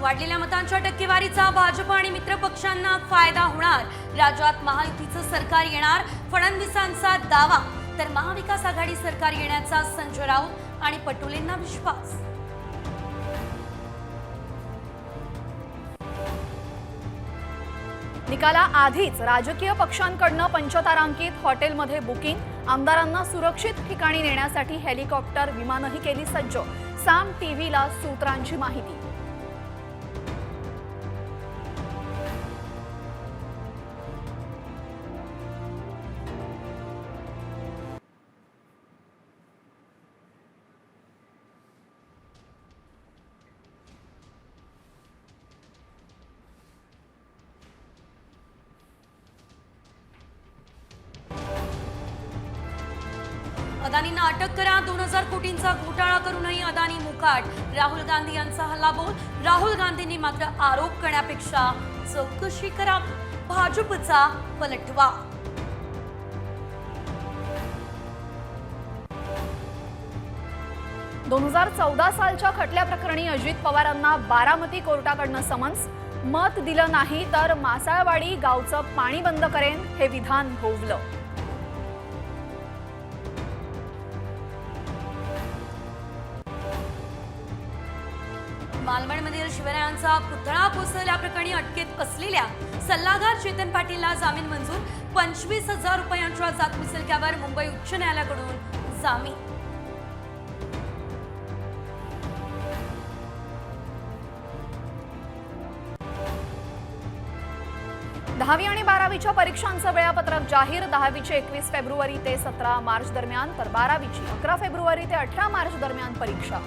वाढलेल्या मतांच्या टक्केवारीचा भाजप आणि मित्र पक्षांना फायदा होणार। राज्यात महायुतीचं सरकार येणार, फडणवीसांचा दावा। तर महाविकास आघाडी सरकार येण्याचा संजय राऊत आणि पटोलेंना विश्वास। निकाला आधीच राजकीय पक्षांकडून पंचतारांकित हॉटेलमध्ये बुकिंग, आमदारांना सुरक्षित ठिकाणी नेण्यासाठी हेलिकॉप्टर विमानही केली सज्ज। साम टीव्हीला सूत्रांची माहिती। अदानींना अटक करा, 2000 कोटींचा घोटाळा करूनही अदानी मुकाट। राहुल गांधी यांचा हल्लाबोल। राहुल गांधींनी मात्र आरोप करण्यापेक्षा चौकशी करा, भाजपचा पलटवार। दोन 2014 सालच्या खटल्या प्रकरणी अजित पवारांना बारामती कोर्टाकडून समन्स। मत दिलं नाही तर मासाळवाडी गावचं पाणी बंद करेन, हे विधान भोवलं। मालवणमधील शिवरायांचा पुतळा कोसळल्याप्रकरणी अटकेत असलेल्या सल्लागार चेतन पाटीलला जामीन मंजूर। 25,000 रुपयांच्या जात मुचलक्यावर मुंबई उच्च न्यायालयाकडून जामीन। 10वी आणि 12वीच्या परीक्षांचं वेळापत्रक जाहीर। 10वीची 21 फेब्रुवारी ते 17 मार्च दरम्यान, तर 12वीची 11 फेब्रुवारी ते 18 मार्च दरम्यान परीक्षा।